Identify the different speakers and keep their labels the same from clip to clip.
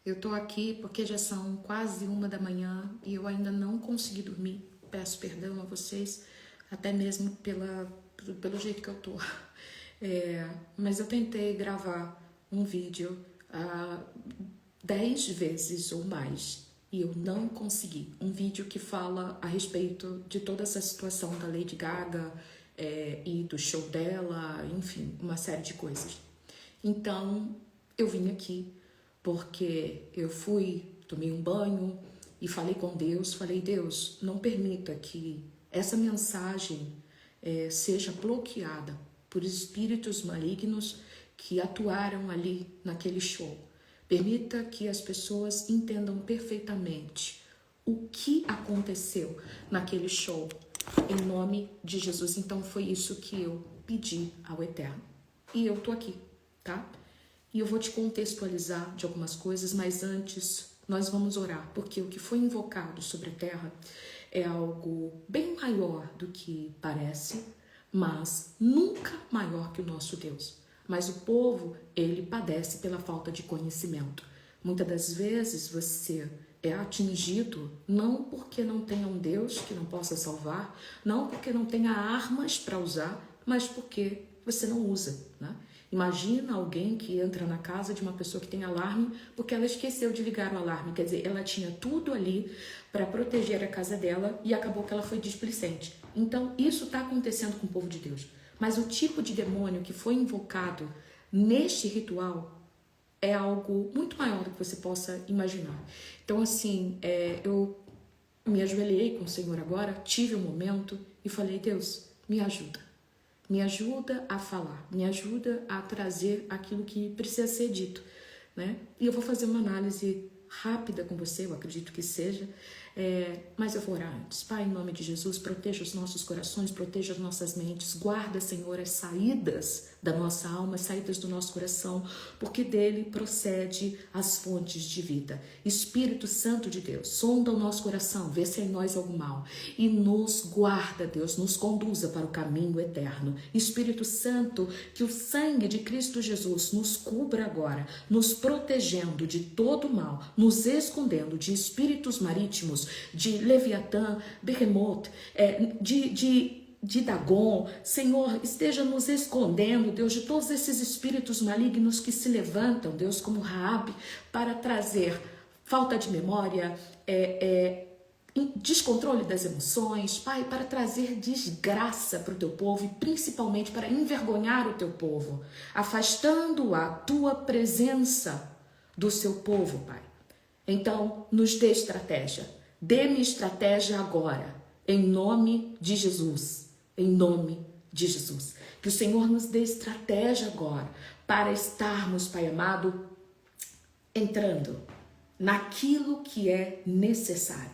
Speaker 1: Eu tô aqui porque já são quase 1 da manhã e eu ainda não consegui dormir. Peço perdão a vocês, até mesmo pelo jeito que eu tô. Mas eu tentei gravar um vídeo 10 vezes ou mais e eu não consegui. Um vídeo que fala a respeito de toda essa situação da Lady Gaga e do show dela, enfim, uma série de coisas. Então, eu vim aqui porque eu tomei um banho e falei com Deus, falei, Deus, não permita que essa mensagem seja bloqueada por espíritos malignos que atuaram ali naquele show. Permita que as pessoas entendam perfeitamente o que aconteceu naquele show, em nome de Jesus. Então foi isso que eu pedi ao Eterno. E eu tô aqui, tá? E eu vou te contextualizar de algumas coisas, mas antes nós vamos orar, porque o que foi invocado sobre a terra é algo bem maior do que parece, mas nunca maior que o nosso Deus. Mas o povo, ele padece pela falta de conhecimento. Muitas das vezes você é atingido não porque não tenha um Deus que não possa salvar, não porque não tenha armas para usar, mas porque você não usa, né? Imagina alguém que entra na casa de uma pessoa que tem alarme porque ela esqueceu de ligar o alarme. Quer dizer, ela tinha tudo ali para proteger a casa dela e acabou que ela foi displicente. Então, isso está acontecendo com o povo de Deus. Mas o tipo de demônio que foi invocado neste ritual é algo muito maior do que você possa imaginar. Então, assim, eu me ajoelhei com o Senhor agora, tive um momento e falei, Deus, me ajuda. Me ajuda a falar, me ajuda a trazer aquilo que precisa ser dito, né? E eu vou fazer uma análise rápida com você, eu acredito que seja, mas eu vou orar antes. Pai, em nome de Jesus, proteja os nossos corações, proteja as nossas mentes, guarda, Senhor, as saídas da nossa alma, as saídas do nosso coração, porque dele procede as fontes de vida. Espírito Santo de Deus, sonda o nosso coração, vê se é em nós algum mal e nos guarda, Deus, nos conduza para o caminho eterno. Espírito Santo, que o sangue de Cristo Jesus nos cubra agora, nos protegendo de todo mal, nos escondendo de espíritos marítimos, de Leviatã, Behemoth, de Dagon. Senhor, esteja nos escondendo, Deus, de todos esses espíritos malignos que se levantam, Deus, como Raabe, para trazer falta de memória, descontrole das emoções, Pai, para trazer desgraça para o teu povo e principalmente para envergonhar o teu povo, afastando a tua presença do seu povo, Pai. Então, nos dê estratégia. Dê-me estratégia agora, em nome de Jesus. Em nome de Jesus. Que o Senhor nos dê estratégia agora para estarmos, Pai amado, entrando naquilo que é necessário.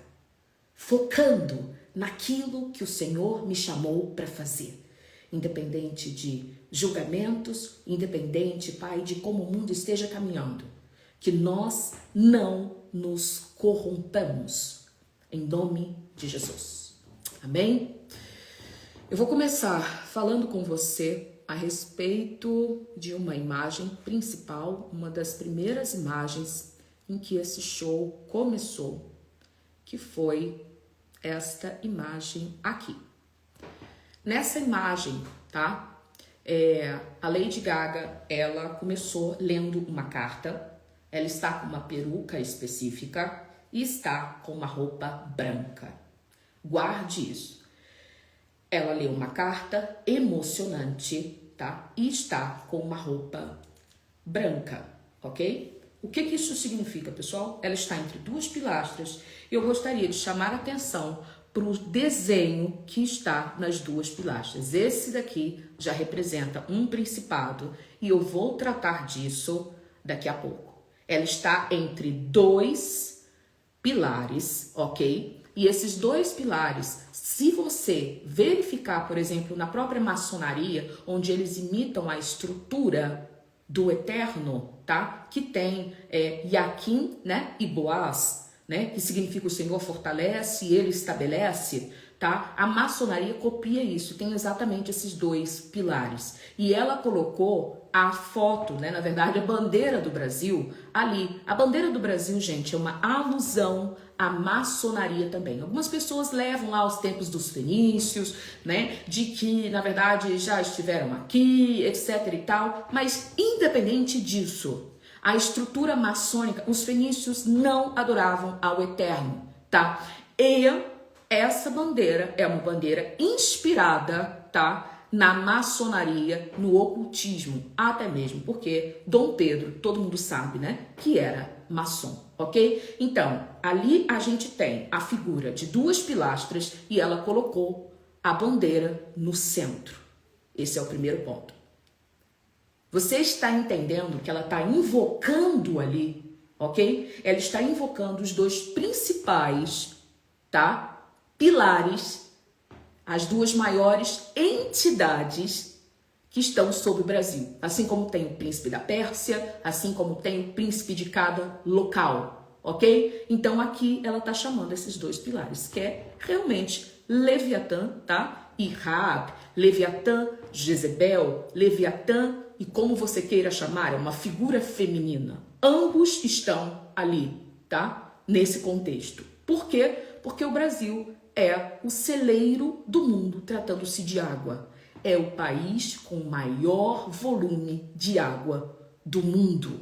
Speaker 1: Focando naquilo que o Senhor me chamou para fazer. Independente de julgamentos, independente, Pai, de como o mundo esteja caminhando. Que nós não nos corrompamos. Em nome de Jesus. Amém? Eu vou começar falando com você a respeito de uma imagem principal, uma das primeiras imagens em que esse show começou, que foi esta imagem aqui. Nessa imagem, tá? A Lady Gaga, ela começou lendo uma carta. Ela está com uma peruca específica e está com uma roupa branca. Guarde isso. Ela leu uma carta emocionante, tá? E está com uma roupa branca, ok? O que isso significa, pessoal? Ela está entre duas pilastras e eu gostaria de chamar a atenção para o desenho que está nas duas pilastras. Esse daqui já representa um principado e eu vou tratar disso daqui a pouco. Ela está entre dois pilares, ok? E esses dois pilares, se você verificar, por exemplo, na própria maçonaria, onde eles imitam a estrutura do eterno, tá? Que tem Yaquim, né? E Boaz, né? Que significa o Senhor fortalece e ele estabelece, tá? A maçonaria copia isso, tem exatamente esses dois pilares. E ela colocou a foto, né, na verdade, a bandeira do Brasil ali. A bandeira do Brasil, gente, é uma alusão à maçonaria também. Algumas pessoas levam lá os tempos dos fenícios, né, de que, na verdade, já estiveram aqui, etc e tal. Mas, independente disso, a estrutura maçônica, os fenícios não adoravam ao Eterno, tá? E essa bandeira é uma bandeira inspirada, tá, na maçonaria, no ocultismo, até mesmo porque Dom Pedro, todo mundo sabe, né, que era maçom, ok? Então, ali a gente tem a figura de duas pilastras e ela colocou a bandeira no centro. Esse é o primeiro ponto. Você está entendendo que ela está invocando ali, ok? Ela está invocando os dois principais, tá, pilares, as duas maiores entidades que estão sobre o Brasil. Assim como tem o príncipe da Pérsia, assim como tem o príncipe de cada local, ok? Então aqui ela está chamando esses dois pilares, que é realmente Leviatã, tá? E Raab, Leviatã, Jezebel, Leviatã, e como você queira chamar, é uma figura feminina. Ambos estão ali, tá? Nesse contexto. Por quê? Porque o Brasil é o celeiro do mundo, tratando-se de água. É o país com maior volume de água do mundo.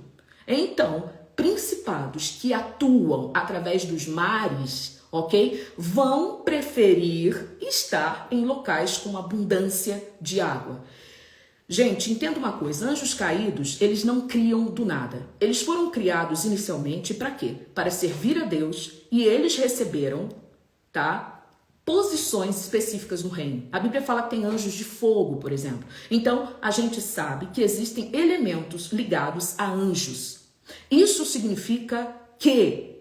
Speaker 1: Então, principados que atuam através dos mares, ok? Vão preferir estar em locais com abundância de água. Gente, entenda uma coisa, anjos caídos, eles não criam do nada. Eles foram criados inicialmente para quê? Para servir a Deus, e eles receberam, tá, posições específicas no reino. A Bíblia fala que tem anjos de fogo, por exemplo. Então, a gente sabe que existem elementos ligados a anjos. Isso significa que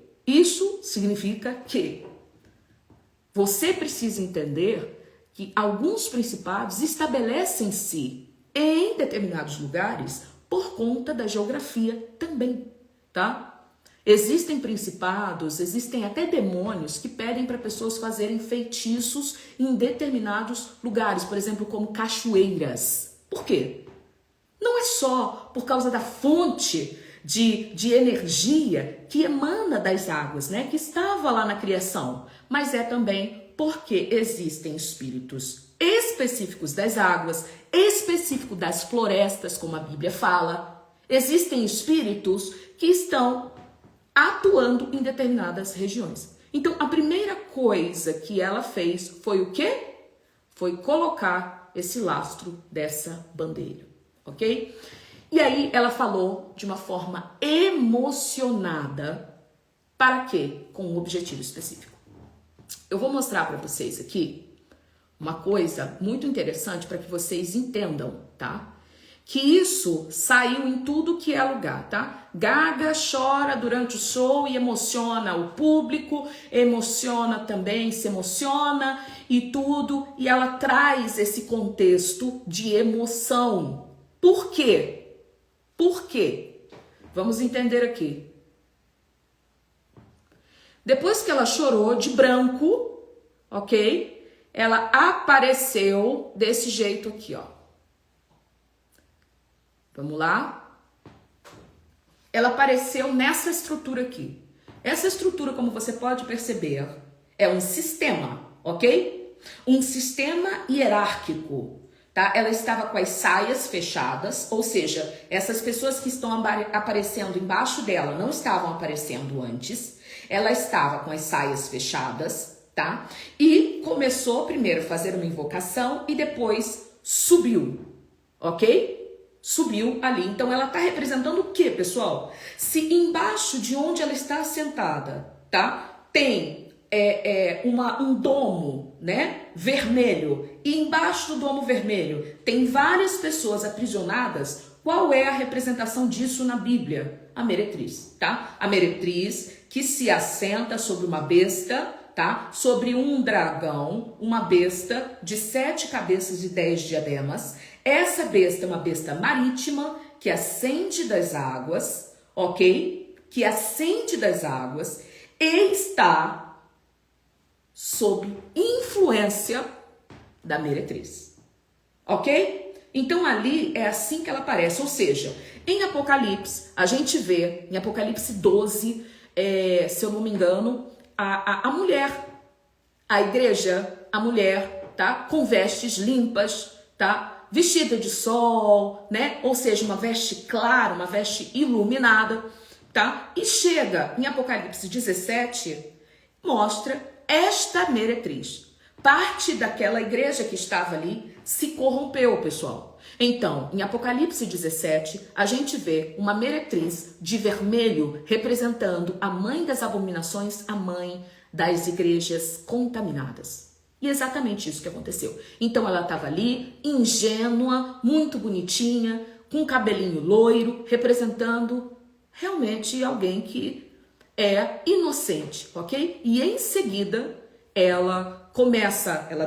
Speaker 1: você precisa entender que alguns principados estabelecem-se em determinados lugares por conta da geografia também, tá? Existem principados, existem até demônios que pedem para pessoas fazerem feitiços em determinados lugares, por exemplo, como cachoeiras. Por quê? Não é só por causa da fonte de energia que emana das águas, né, que estava lá na criação, mas é também porque existem espíritos específicos das águas, específicos das florestas, como a Bíblia fala. Existem espíritos que estão atuando em determinadas regiões. Então, a primeira coisa que ela fez foi o quê? Foi colocar esse lastro dessa bandeira, ok? E aí ela falou de uma forma emocionada. Para quê? Com um objetivo específico. Eu vou mostrar para vocês aqui uma coisa muito interessante para que vocês entendam, tá? Que isso saiu em tudo que é lugar, tá? Gaga chora durante o show e emociona o público, emociona também, se emociona e tudo, e ela traz esse contexto de emoção. Por quê? Por quê? Vamos entender aqui. Depois que ela chorou de branco, ok? Ela apareceu desse jeito aqui, ó. Vamos lá? Ela apareceu nessa estrutura aqui. Essa estrutura, como você pode perceber, é um sistema, ok? Um sistema hierárquico, tá? Ela estava com as saias fechadas, ou seja, essas pessoas que estão aparecendo embaixo dela não estavam aparecendo antes. Ela estava com as saias fechadas, tá? E começou primeiro a fazer uma invocação e depois subiu, ok? Subiu ali. Então ela está representando o que, pessoal? Se embaixo de onde ela está sentada, tá? Tem um domo, né? Vermelho. E embaixo do domo vermelho tem várias pessoas aprisionadas. Qual é a representação disso na Bíblia? A meretriz, tá? A meretriz que se assenta sobre uma besta, tá? Sobre um dragão, uma besta de 7 cabeças e 10 diademas. Essa besta é uma besta marítima que ascende das águas, ok? Que ascende das águas e está sob influência da meretriz. Ok? Então ali é assim que ela aparece, ou seja, em Apocalipse, a gente vê, em Apocalipse 12, se eu não me engano, a mulher, a igreja, a mulher, tá? Com vestes limpas, tá? Vestida de sol, né? Ou seja, uma veste clara, uma veste iluminada, tá? E chega em Apocalipse 17, mostra esta meretriz. Parte daquela igreja que estava ali se corrompeu, pessoal. Então, em Apocalipse 17, a gente vê uma meretriz de vermelho representando a mãe das abominações, a mãe das igrejas contaminadas. E exatamente isso que aconteceu. Então ela estava ali, ingênua, muito bonitinha, com cabelinho loiro, representando realmente alguém que é inocente, ok? E em seguida ela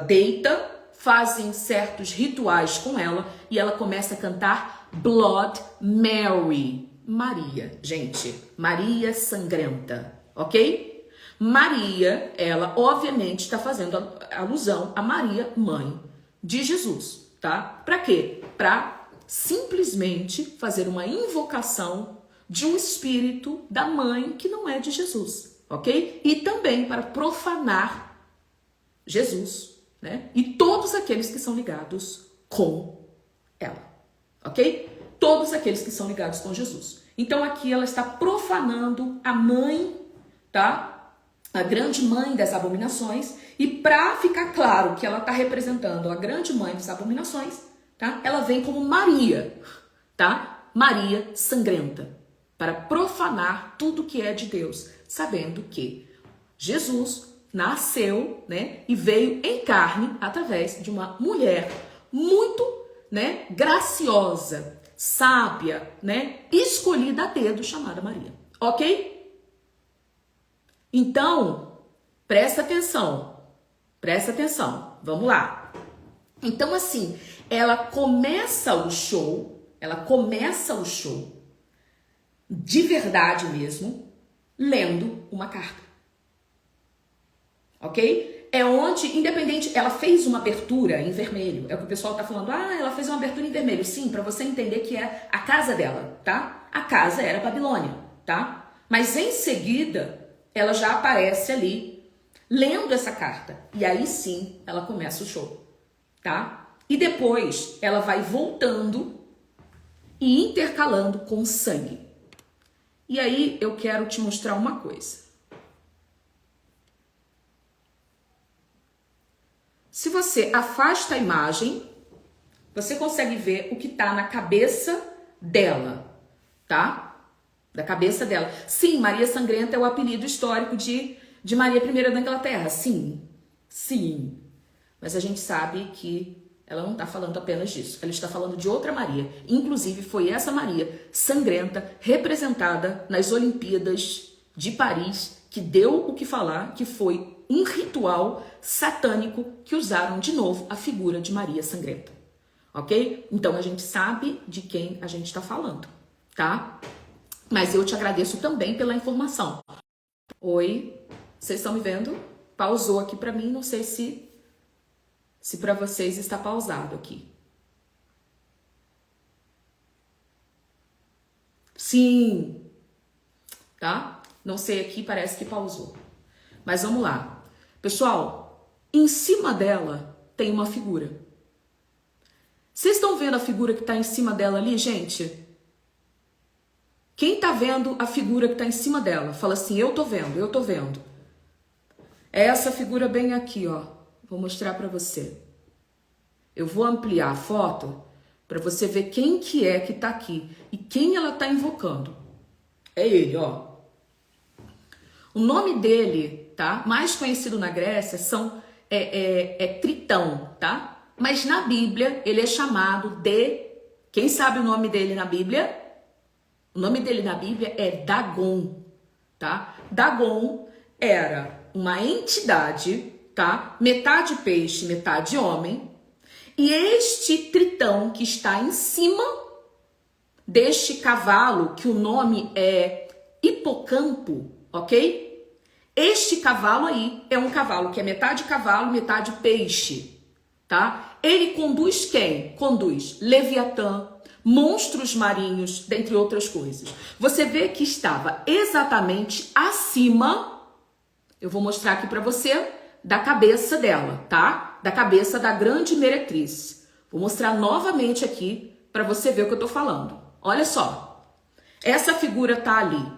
Speaker 1: deita, fazem certos rituais com ela e ela começa a cantar Blood Mary, Maria, gente, Maria sangrenta, ok? Maria, ela obviamente está fazendo alusão a Maria, mãe de Jesus, tá? Para quê? Para simplesmente fazer uma invocação de um espírito da mãe que não é de Jesus, ok? E também para profanar Jesus, né? E todos aqueles que são ligados com ela, ok? Todos aqueles que são ligados com Jesus. Então aqui ela está profanando a mãe, tá? A grande mãe das abominações, e para ficar claro que ela está representando a grande mãe das abominações, tá? Ela vem como Maria, tá? Maria sangrenta, para profanar tudo que é de Deus, sabendo que Jesus nasceu, né, e veio em carne através de uma mulher muito, né, graciosa, sábia, né, escolhida a dedo, chamada Maria. Ok? Então, presta atenção, vamos lá. Então, assim, ela começa o show de verdade mesmo, lendo uma carta, ok? É onde, independente, ela fez uma abertura em vermelho, é o que o pessoal tá falando, ela fez uma abertura em vermelho, sim, para você entender que é a casa dela, tá? A casa era Babilônia, tá? Mas em seguida, ela já aparece ali, lendo essa carta. E aí sim, ela começa o show, tá? E depois, ela vai voltando e intercalando com sangue. E aí, eu quero te mostrar uma coisa. Se você afasta a imagem, você consegue ver o que tá na cabeça dela, tá? Da cabeça dela. Sim, Maria Sangrenta é o apelido histórico de Maria I da Inglaterra. Sim, sim. Mas a gente sabe que ela não está falando apenas disso. Ela está falando de outra Maria. Inclusive, foi essa Maria sangrenta representada nas Olimpíadas de Paris, que deu o que falar, que foi um ritual satânico que usaram de novo a figura de Maria Sangrenta. Ok? Então, a gente sabe de quem a gente está falando, tá? Mas eu te agradeço também pela informação. Oi, vocês estão me vendo? Pausou aqui para mim, não sei se para vocês está pausado aqui. Sim, tá? Não sei aqui, parece que pausou. Mas vamos lá. Pessoal, em cima dela tem uma figura. Vocês estão vendo a figura que está em cima dela ali, gente? Quem tá vendo a figura que tá em cima dela? Fala assim, eu tô vendo. É essa figura bem aqui, ó. Vou mostrar pra você. Eu vou ampliar a foto pra você ver quem que é que tá aqui e quem ela tá invocando. É ele, ó. O nome dele, tá? Mais conhecido na Grécia é Tritão, tá? Mas na Bíblia ele é chamado de... Quem sabe o nome dele na Bíblia? O nome dele na Bíblia é Dagon, tá? Dagon era uma entidade, tá? Metade peixe, metade homem. E este tritão que está em cima deste cavalo, que o nome é Hipocampo, ok?
Speaker 2: Este cavalo aí é um cavalo que é metade cavalo, metade peixe, tá? Ele conduz quem? Conduz Leviatã, monstros marinhos, dentre outras coisas. Você vê que estava exatamente acima, eu vou mostrar aqui para você, da cabeça dela, tá? Da cabeça da grande meretriz. Vou mostrar novamente aqui para você ver o que eu tô falando. Olha só, essa figura tá ali.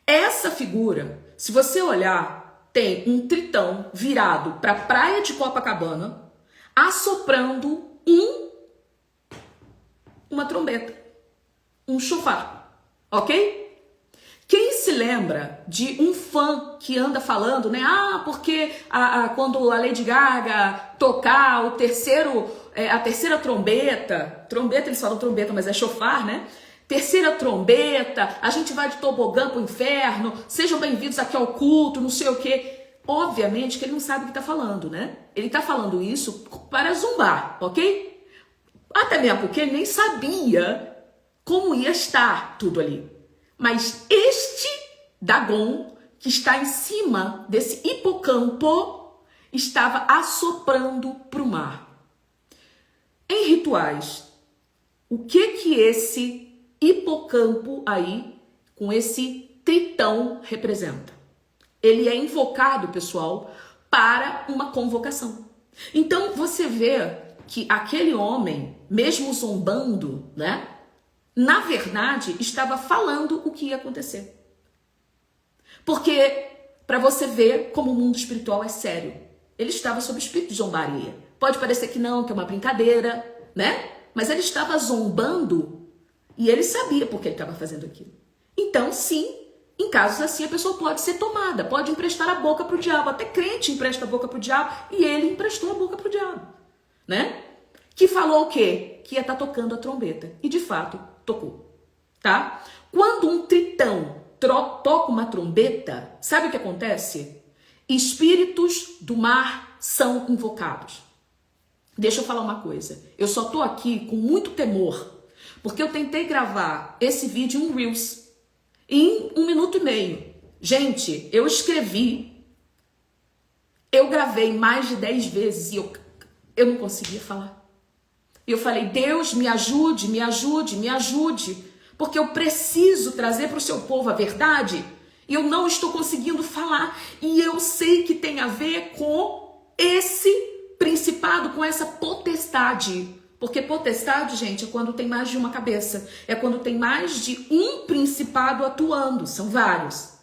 Speaker 2: Essa figura, se você olhar, tem um tritão virado para a praia de Copacabana, assoprando uma trombeta, um chofar, ok? Quem se lembra de um fã que anda falando, né? Ah, porque quando a Lady Gaga tocar a terceira trombeta, eles falam trombeta, mas é chofar, né? Terceira trombeta, a gente vai de tobogã pro inferno, sejam bem-vindos aqui ao culto, não sei o quê. Obviamente que ele não sabe o que tá falando, né? Ele tá falando isso para zombar, ok? Até mesmo porque ele nem sabia como ia estar tudo ali. Mas este Dagon, que está em cima desse hipocampo, estava assoprando para o mar. Em rituais, o que esse hipocampo aí, com esse tritão, representa? Ele é invocado, pessoal, para uma convocação. Então, você vê que aquele homem, mesmo zombando, né? Na verdade, estava falando o que ia acontecer. Porque, para você ver como o mundo espiritual é sério, ele estava sob espírito de zombaria. Pode parecer que não, que é uma brincadeira, né? Mas ele estava zombando e ele sabia por que ele estava fazendo aquilo. Então, sim, em casos assim, a pessoa pode ser tomada, pode emprestar a boca para o diabo. Até crente empresta a boca para o diabo e ele emprestou a boca para o diabo, né? Que falou o quê? Que ia estar tocando a trombeta. E, de fato, tocou, tá? Quando um tritão toca uma trombeta, sabe o que acontece? Espíritos do mar são invocados. Deixa eu falar uma coisa. Eu só tô aqui com muito temor, porque eu tentei gravar esse vídeo em um Reels em 1 minuto e meio. Gente, eu gravei mais de 10 vezes e eu não conseguia falar. E eu falei, Deus, me ajude, me ajude, me ajude, porque eu preciso trazer para o seu povo a verdade e eu não estou conseguindo falar. E eu sei que tem a ver com esse principado, com essa potestade. Porque potestade, gente, é quando tem mais de uma cabeça. É quando tem mais de um principado atuando. São vários.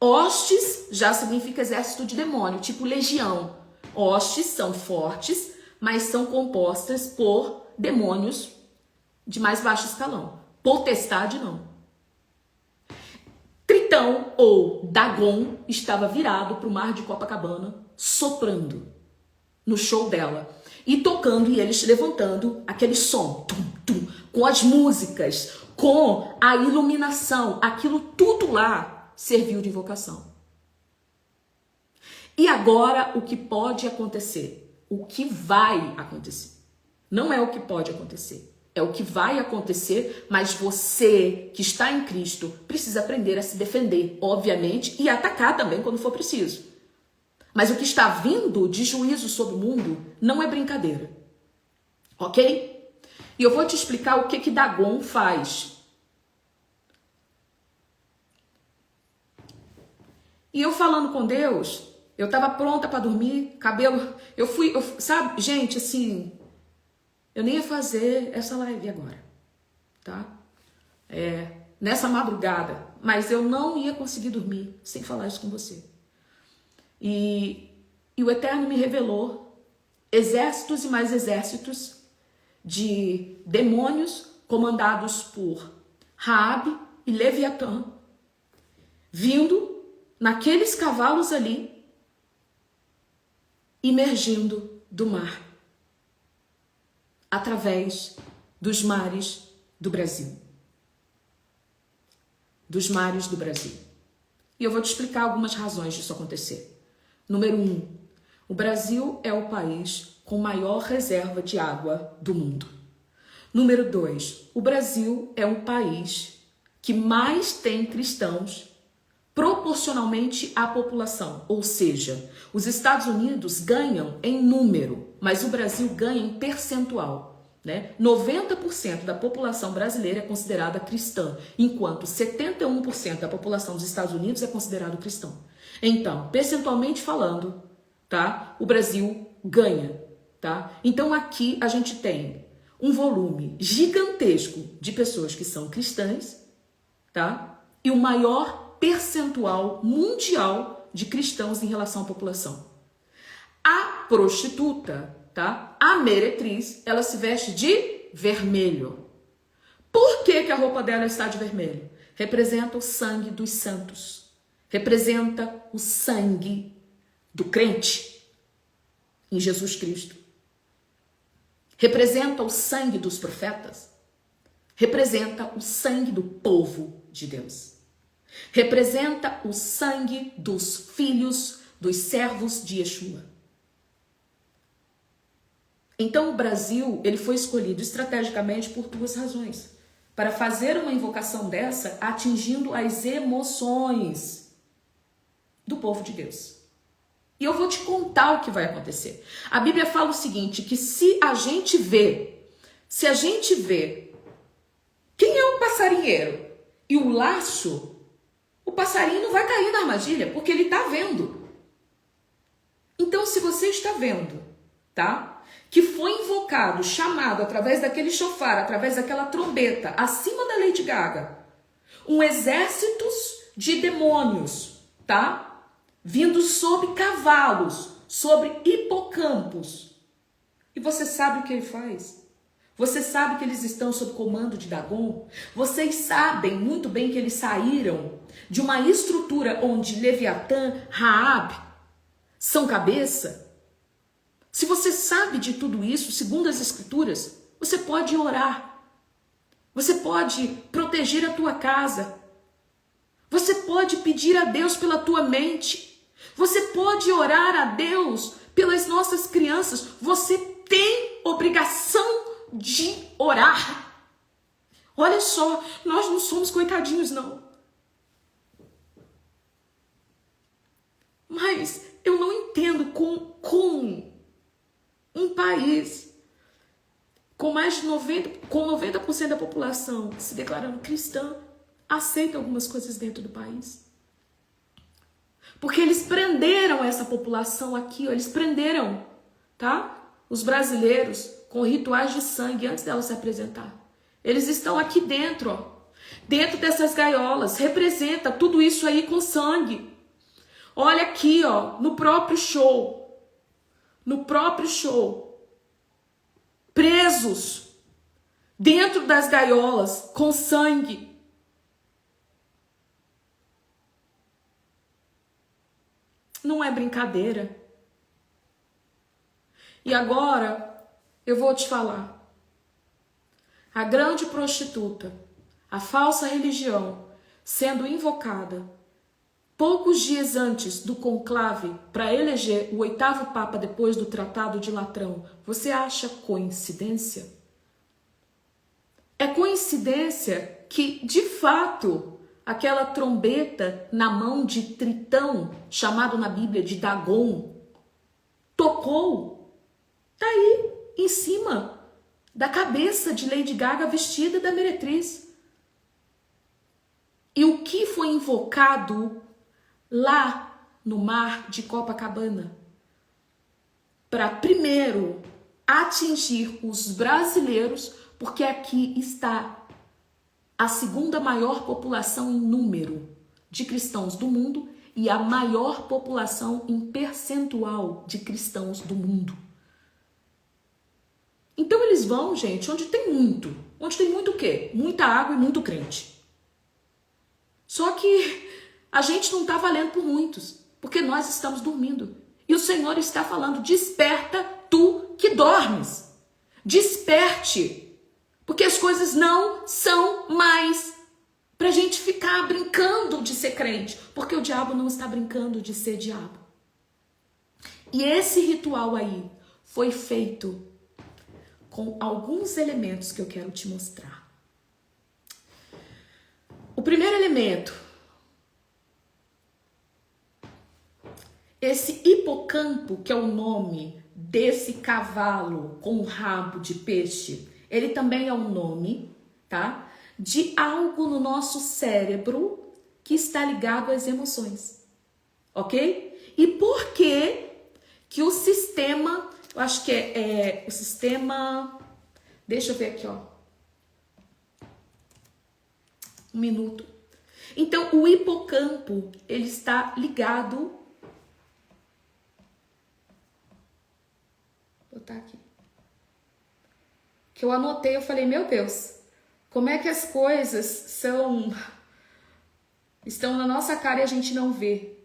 Speaker 2: Hostes já significa exército de demônio, tipo legião. Hostes são fortes, mas são compostas por demônios de mais baixo escalão. Potestade, não. Tritão, ou Dagon, estava virado para o mar de Copacabana, soprando no show dela. E tocando, e eles levantando aquele som, tum, tum, com as músicas, com a iluminação. Aquilo tudo lá serviu de invocação. E agora, o que pode acontecer? O que vai acontecer. Não é o que pode acontecer. É o que vai acontecer, mas você que está em Cristo precisa aprender a se defender, obviamente, e atacar também quando for preciso. Mas o que está vindo de juízo sobre o mundo não é brincadeira. Ok? E eu vou te explicar o que Dagon faz. E eu falando com Deus, eu estava pronta para dormir, cabelo... sabe, gente, assim... Eu nem ia fazer essa live agora, tá? Nessa madrugada. Mas eu não ia conseguir dormir sem falar isso com você. E o Eterno me revelou exércitos e mais exércitos de demônios comandados por Raabe e Leviatã, vindo naqueles cavalos ali, emergindo do mar, através dos mares do Brasil. Dos mares do Brasil. E eu vou te explicar algumas razões disso acontecer. Número 1, o Brasil é o país com maior reserva de água do mundo. Número 2, o Brasil é um país que mais tem cristãos proporcionalmente à população. Ou seja, os Estados Unidos ganham em número, mas o Brasil ganha em percentual. 90% da população brasileira é considerada cristã, enquanto 71% da população dos Estados Unidos é considerado cristão. Então, percentualmente falando, tá? O Brasil ganha, tá? Então aqui a gente tem um volume gigantesco de pessoas que são cristãs, tá? E o maior percentual mundial de cristãos em relação à população. A prostituta, tá? A meretriz, ela se veste de vermelho. Por que que a roupa dela está de vermelho? Representa o sangue dos santos. Representa o sangue do crente em Jesus Cristo. Representa o sangue dos profetas. Representa o sangue do povo de Deus. Representa o sangue dos filhos, dos servos de Yeshua. Então o Brasil, ele foi escolhido estrategicamente por duas razões. Para fazer uma invocação dessa, atingindo as emoções do povo de Deus. E eu vou te contar o que vai acontecer. A Bíblia fala o seguinte, que se a gente vê quem é o passarinheiro e o laço, o passarinho não vai cair na armadilha, porque ele está vendo. Então, se você está vendo, tá? Que foi invocado, chamado através daquele chofar, através daquela trombeta, acima da Lady Gaga, um exército de demônios, tá? Vindo sobre cavalos, sobre hipocampos. E você sabe o que ele faz? Você sabe que eles estão sob comando de Dagon? Vocês sabem muito bem que eles saíram de uma estrutura onde Leviatã, Raab são cabeça? Se você sabe de tudo isso, segundo as Escrituras, você pode orar. Você pode proteger a tua casa. Você pode pedir a Deus pela tua mente. Você pode orar a Deus pelas nossas crianças. Você tem obrigação de orar. Olha só, nós não somos coitadinhos, não. Mas eu não entendo como um país com mais de 90% da população se declarando cristã aceita algumas coisas dentro do país. Porque eles prenderam essa população aqui, ó, eles prenderam, tá? Os brasileiros com rituais de sangue antes dela se apresentar. Eles estão aqui dentro, ó, dentro dessas gaiolas, representa tudo isso aí com sangue. Olha aqui, ó, no próprio show, presos dentro das gaiolas com sangue. Não é brincadeira. E agora eu vou te falar. A grande prostituta, a falsa religião, sendo invocada poucos dias antes do conclave para eleger o 8º Papa depois do Tratado de Latrão, você acha coincidência? É coincidência que, de fato, aquela trombeta na mão de Tritão, chamado na Bíblia de Dagon, tocou, tá aí, em cima da cabeça de Lady Gaga vestida da meretriz. E o que foi invocado lá no mar de Copacabana? Para primeiro atingir os brasileiros, porque aqui está a segunda maior população em número de cristãos do mundo e a maior população em percentual de cristãos do mundo. Então eles vão, gente, onde tem muito. Onde tem muito o quê? Muita água e muito crente. Só que a gente não está valendo por muitos, porque nós estamos dormindo. E o Senhor está falando, desperta tu que dormes. Desperte. Porque as coisas não são mais pra gente ficar brincando de ser crente. Porque o diabo não está brincando de ser diabo. E esse ritual aí foi feito com alguns elementos que eu quero te mostrar. O primeiro elemento esse hipocampo, que é o nome desse cavalo com rabo de peixe, ele também é um nome, tá? De algo no nosso cérebro que está ligado às emoções, ok? E por que o sistema, eu acho que o sistema, deixa eu ver aqui, ó, um minuto. Então, o hipocampo, ele está ligado, vou botar aqui, que eu anotei, eu falei, meu Deus, como é que as coisas estão na nossa cara e a gente não vê.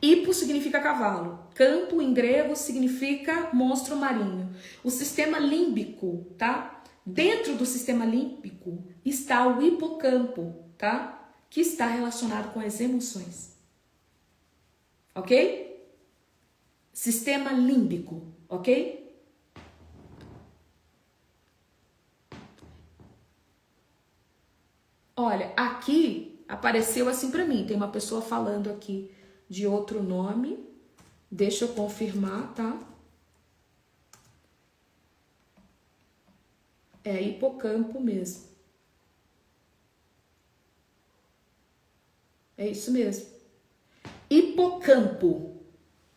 Speaker 2: Hipo significa cavalo. Campo, em grego, significa monstro marinho. O sistema límbico, tá? Dentro do sistema límbico está o hipocampo, tá? Que está relacionado com as emoções. Ok? Sistema límbico, ok? Olha, aqui apareceu assim pra mim. Tem uma pessoa falando aqui de outro nome. Deixa eu confirmar, tá? É hipocampo mesmo. É isso mesmo. Hipocampo.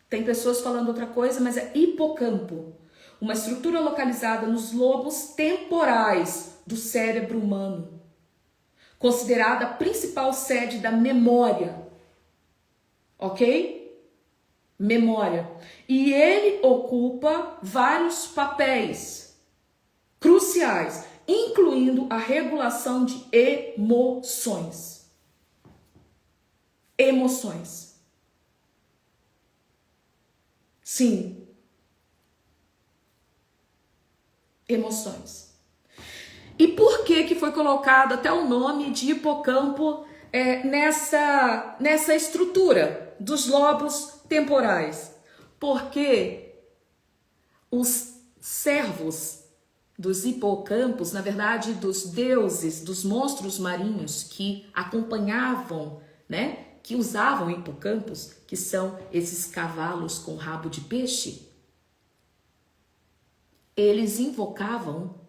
Speaker 2: Tem pessoas falando outra coisa, mas é hipocampo. Uma estrutura localizada nos lobos temporais do cérebro humano. Considerada a principal sede da memória. Ok? Memória. E ele ocupa vários papéis cruciais, incluindo a regulação de emoções. Emoções. Sim. Emoções. E por que foi colocado até o nome de hipocampo nessa estrutura dos lobos temporais? Porque os servos dos hipocampos, na verdade, dos deuses, dos monstros marinhos que acompanhavam, né, que usavam hipocampos, que são esses cavalos com rabo de peixe, eles invocavam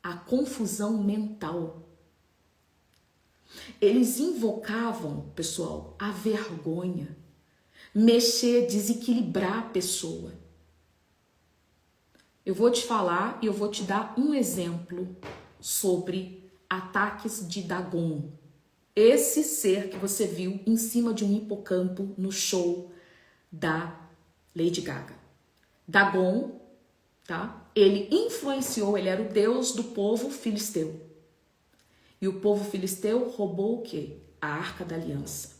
Speaker 2: a confusão mental. Eles invocavam, pessoal, a vergonha, mexer, desequilibrar a pessoa. Eu vou te falar e eu vou te dar um exemplo sobre ataques de Dagon. Esse ser que você viu em cima de um hipocampo no show da Lady Gaga. Dagon, tá? Ele influenciou, ele era o deus do povo filisteu. E o povo filisteu roubou o quê? A Arca da Aliança.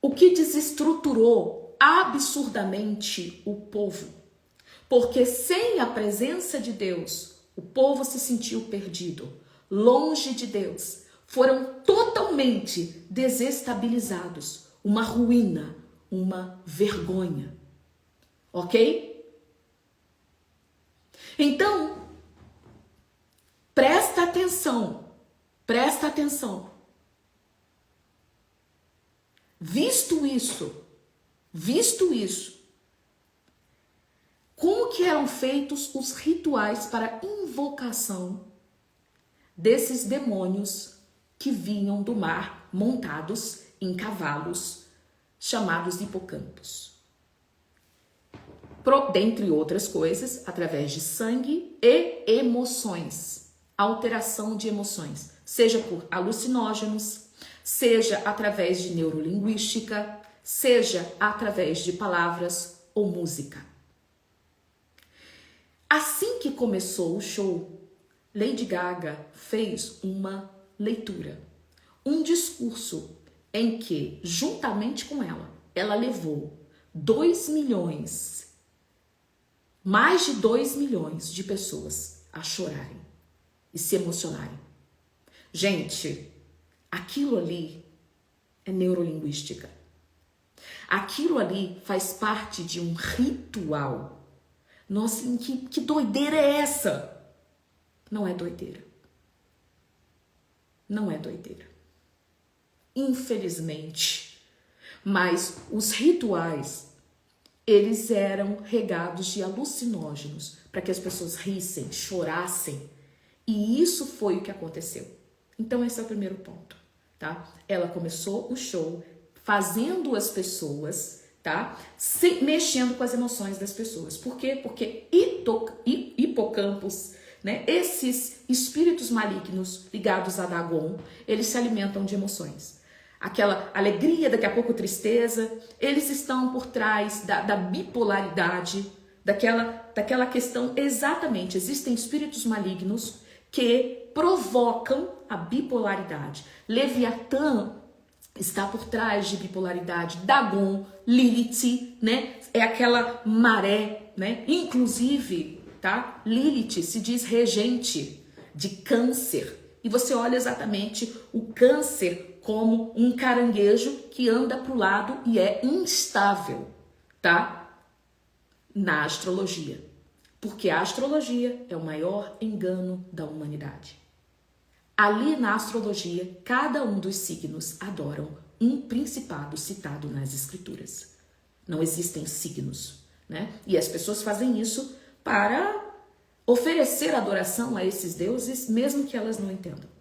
Speaker 2: O que desestruturou absurdamente o povo. Porque sem a presença de Deus, o povo se sentiu perdido, longe de Deus. Foram totalmente desestabilizados. Uma ruína, uma vergonha. Ok? Então, presta atenção. Visto isso, como que eram feitos os rituais para invocação desses demônios que vinham do mar montados em cavalos chamados hipocampos? Dentre outras coisas, através de sangue e emoções, alteração de emoções, seja por alucinógenos, seja através de neurolinguística, seja através de palavras ou música. Assim que começou o show, Lady Gaga fez uma leitura, um discurso em que, juntamente com ela levou 2 milhões, mais de 2 milhões de pessoas a chorarem e se emocionarem. Gente, aquilo ali é neurolinguística. Aquilo ali faz parte de um ritual. Nossa, que doideira é essa? Não é doideira. Não é doideira. Infelizmente, Mas os rituais, eles eram regados de alucinógenos para que as pessoas rissem, chorassem. E isso foi o que aconteceu. Então esse é o primeiro ponto, tá? Ela começou o show fazendo as pessoas, tá? Mexendo com as emoções das pessoas. Por quê? Porque hipocampos, né? Esses espíritos malignos ligados a Dagon, eles se alimentam de emoções. Aquela alegria, daqui a pouco tristeza, eles estão por trás da bipolaridade, daquela questão exatamente. Existem espíritos malignos que provocam a bipolaridade. Leviatã está por trás de bipolaridade. Dagon, Lilith, né? É aquela maré, né? Inclusive, tá? Lilith se diz regente de Câncer. E você olha exatamente o Câncer como um caranguejo que anda para o lado e é instável, tá? Na astrologia. Porque a astrologia é o maior engano da humanidade. Ali na astrologia, cada um dos signos adoram um principado citado nas escrituras. Não existem signos, né? E as pessoas fazem isso para oferecer adoração a esses deuses, mesmo que elas não entendam.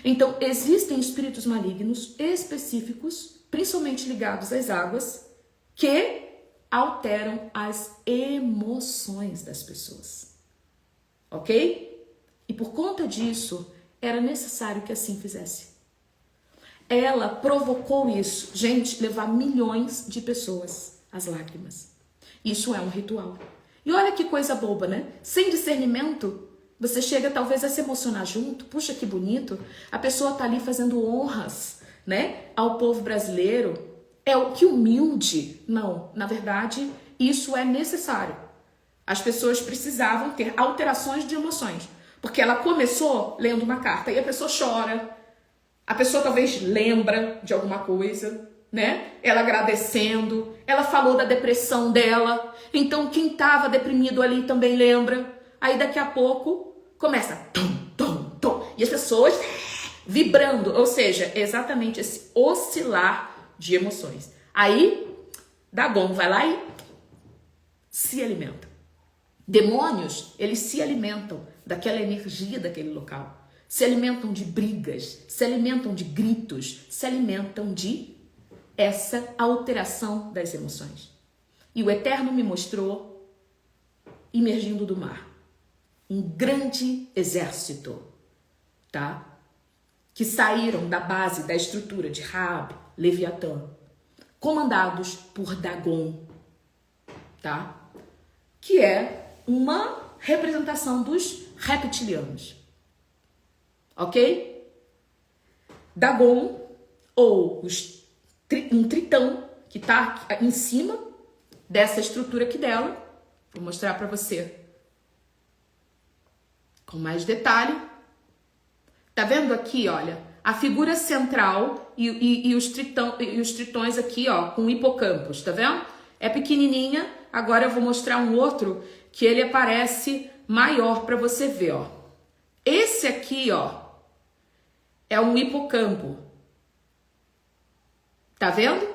Speaker 2: Então, existem espíritos malignos específicos, principalmente ligados às águas, que alteram as emoções das pessoas. Ok? E por conta disso, era necessário que assim fizesse. Ela provocou isso. Gente, levar milhões de pessoas às lágrimas. Isso é um ritual. E olha que coisa boba, né? Sem discernimento, você chega talvez a se emocionar junto. Puxa, que bonito. A pessoa tá ali fazendo honras, né, ao povo brasileiro. É o que humilde. Não, na verdade, isso é necessário. As pessoas precisavam ter alterações de emoções. Porque ela começou lendo uma carta e a pessoa chora. A pessoa talvez lembra de alguma coisa, né? Ela agradecendo. Ela falou da depressão dela. Então quem estava deprimido ali também lembra. Aí daqui a pouco começa tum, tum, tum, e as pessoas vibrando, ou seja, exatamente esse oscilar de emoções. Aí Dagon vai lá e se alimenta. Demônios, eles se alimentam daquela energia daquele local, se alimentam de brigas, se alimentam de gritos, se alimentam de essa alteração das emoções. E o Eterno me mostrou imergindo do mar um grande exército, tá? Que saíram da base, da estrutura de Raab, Leviatã, comandados por Dagon, tá? Que é uma representação dos reptilianos, ok? Dagon, ou um tritão, que tá em cima dessa estrutura aqui dela, vou mostrar para você com mais detalhe. Tá vendo aqui, olha, a figura central e os tritões aqui, ó, com hipocampos, tá vendo? É pequenininha. Agora eu vou mostrar um outro que ele aparece maior para você ver, ó. Esse aqui, ó, é um hipocampo. Tá vendo?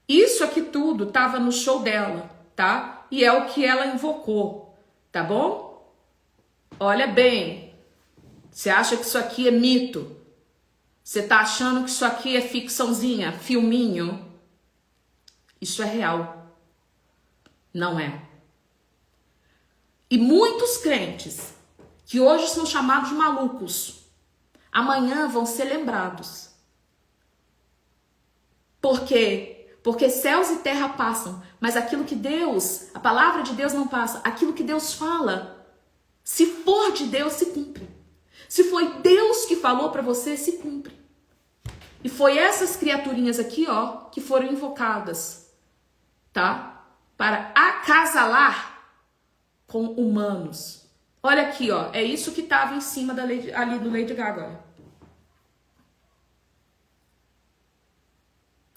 Speaker 2: Isso aqui tudo tava no show dela, tá? E é o que ela invocou, tá bom? Olha bem. Você acha que isso aqui é mito? Você tá achando que isso aqui é ficçãozinha, filminho? Isso é real. Não é. E muitos crentes que hoje são chamados de malucos, amanhã vão ser lembrados. Por quê? Porque céus e terra passam, mas aquilo que Deus, a palavra de Deus não passa. Aquilo que Deus fala, se for de Deus, se cumpre. Se foi Deus que falou para você, se cumpre. E foi essas criaturinhas aqui, ó, que foram invocadas, tá? Para acasalar com humanos. Olha aqui, ó, é isso que estava em cima ali do Lady Gaga, ó.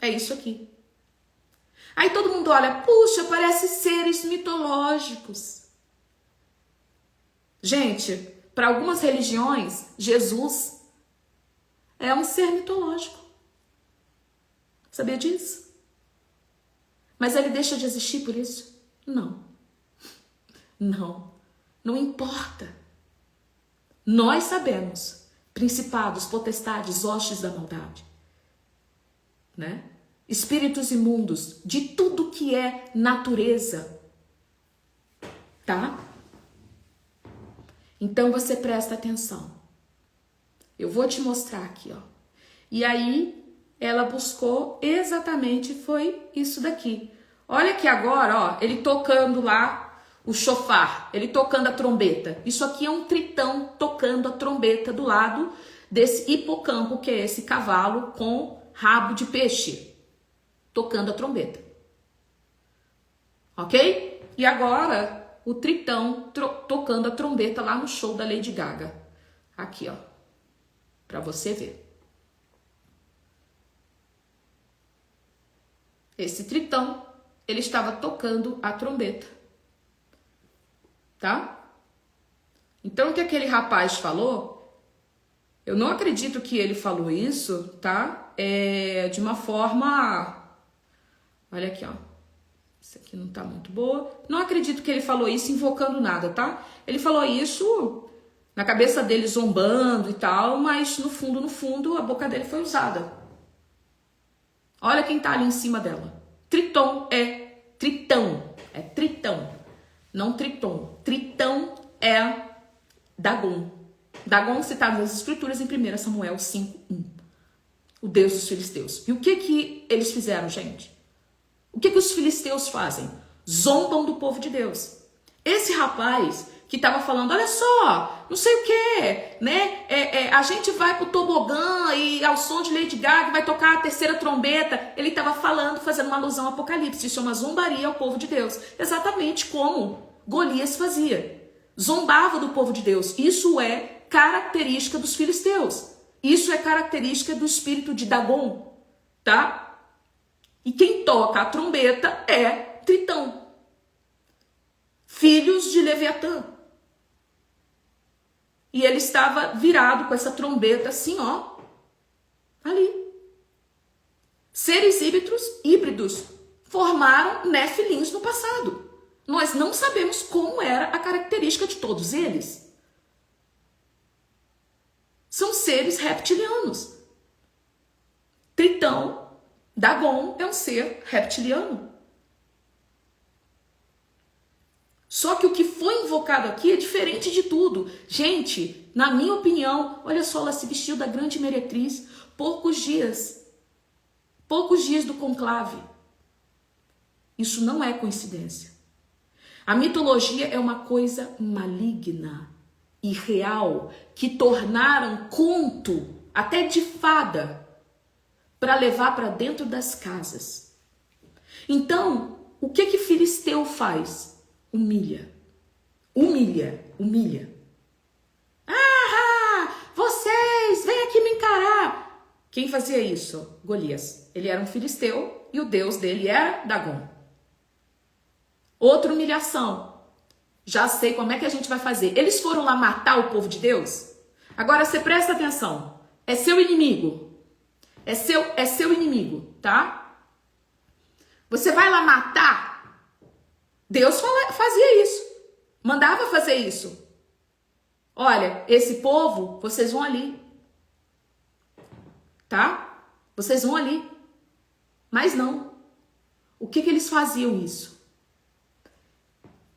Speaker 2: É isso aqui. Aí todo mundo olha, puxa, parece seres mitológicos. Gente, para algumas religiões, Jesus é um ser mitológico. Sabia disso? Mas ele deixa de existir por isso? Não. Não. Não importa. Nós sabemos, principados, potestades, hostes da maldade, né? Espíritos imundos, de tudo que é natureza, tá? Então você presta atenção. Eu vou te mostrar aqui, ó. E aí ela buscou exatamente foi isso daqui. Olha aqui agora, ó, ele tocando lá o chofar, ele tocando a trombeta. Isso aqui é um tritão tocando a trombeta do lado desse hipocampo, que é esse cavalo com rabo de peixe, tocando a trombeta. Ok? E agora o tritão tocando a trombeta lá no show da Lady Gaga. Aqui, ó, pra você ver. Esse tritão, ele estava tocando a trombeta. Tá? Então, o que aquele rapaz falou, eu não acredito que ele falou isso, tá? De uma forma... Olha aqui, ó. Isso aqui não tá muito boa. Não acredito que ele falou isso invocando nada, tá? Ele falou isso na cabeça dele zombando e tal, mas no fundo, a boca dele foi usada. Olha quem tá ali em cima dela. Tritão, é Tritão, não Triton. Tritão é Dagon. Dagon citado nas escrituras em 1 Samuel 5:1. O Deus dos filisteus. E o que eles fizeram, gente? O que os filisteus fazem? Zombam do povo de Deus. Esse rapaz que estava falando, olha só, não sei o que, né? A gente vai pro tobogã e ao som de Lady Gaga vai tocar a terceira trombeta. Ele estava falando, fazendo uma alusão ao Apocalipse. Isso é uma zombaria ao povo de Deus. Exatamente como Golias fazia. Zombava do povo de Deus. Isso é característica dos filisteus. Isso é característica do espírito de Dagon, tá? E quem toca a trombeta é Tritão. Filhos de Leviatã. E ele estava virado com essa trombeta assim, ó. Ali. Seres híbridos formaram nefilins no passado. Nós não sabemos como era a característica de todos eles. São seres reptilianos. Tritão, Dagon, é um ser reptiliano. Só que o que foi invocado aqui é diferente de tudo. Gente, na minha opinião, olha só, ela se vestiu da grande meretriz poucos dias do conclave. Isso não é coincidência. A mitologia é uma coisa maligna e real que tornaram conto, até de fada, para levar para dentro das casas. Então, o que filisteu faz? Humilha. Ah, vocês, vem aqui me encarar. Quem fazia isso? Golias. Ele era um filisteu e o deus dele era Dagon. Outra humilhação. Já sei como é que a gente vai fazer. Eles foram lá matar o povo de Deus? Agora você presta atenção. É seu inimigo. É seu inimigo, tá? Você vai lá matar? Deus fazia isso. Mandava fazer isso. Olha, esse povo, vocês vão ali. Tá? Vocês vão ali. Mas não. O que eles faziam isso?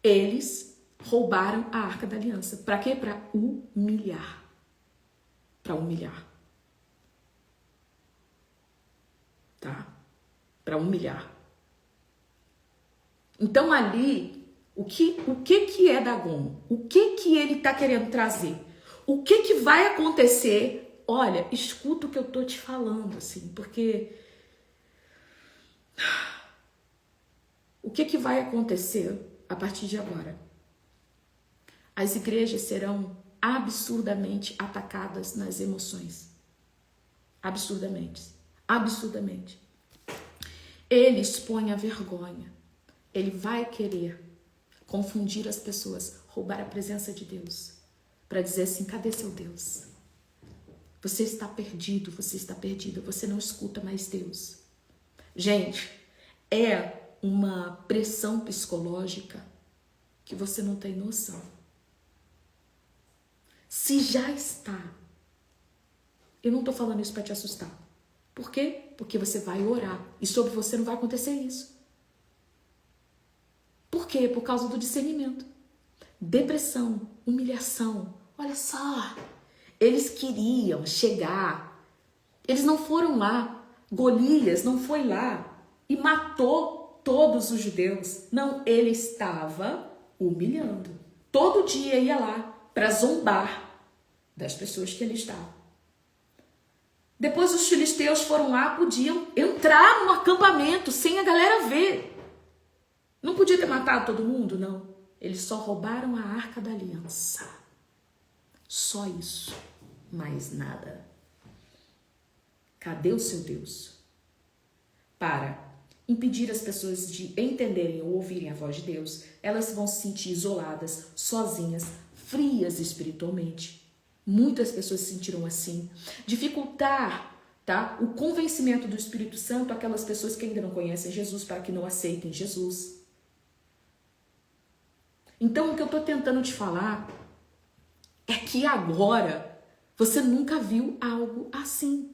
Speaker 2: Eles roubaram a Arca da Aliança. Para quê? Para humilhar. Para humilhar. Tá? Para humilhar. Então ali, o que é Dagon? O que ele está querendo trazer? O que vai acontecer? Olha, escuta o que eu tô te falando, assim, porque o que vai acontecer a partir de agora? As igrejas serão absurdamente atacadas nas emoções. Absurdamente. Ele expõe a vergonha. Ele vai querer confundir as pessoas, roubar a presença de Deus, para dizer assim, cadê seu Deus? Você está perdido, você está perdida, você não escuta mais Deus. Gente, é uma pressão psicológica que você não tem noção. Se já está, eu não estou falando isso para te assustar. Por quê? Porque você vai orar e sobre você não vai acontecer isso. Por quê? Por causa do discernimento. Depressão, humilhação. Olha só, eles queriam chegar. Eles não foram lá. Golias não foi lá e matou todos os judeus. Não, ele estava humilhando. Todo dia ia lá para zombar das pessoas que ele estava. Depois os filisteus foram lá, podiam entrar no acampamento sem a galera ver. Não podia ter matado todo mundo, não. Eles só roubaram a Arca da Aliança. Só isso, mais nada. Cadê o seu Deus? Para impedir as pessoas de entenderem ou ouvirem a voz de Deus, elas vão se sentir isoladas, sozinhas, frias espiritualmente. Muitas pessoas se sentiram assim. Dificultar, tá, o convencimento do Espírito Santo àquelas pessoas que ainda não conhecem Jesus, para que não aceitem Jesus. Então, o que eu estou tentando te falar é que agora você nunca viu algo assim.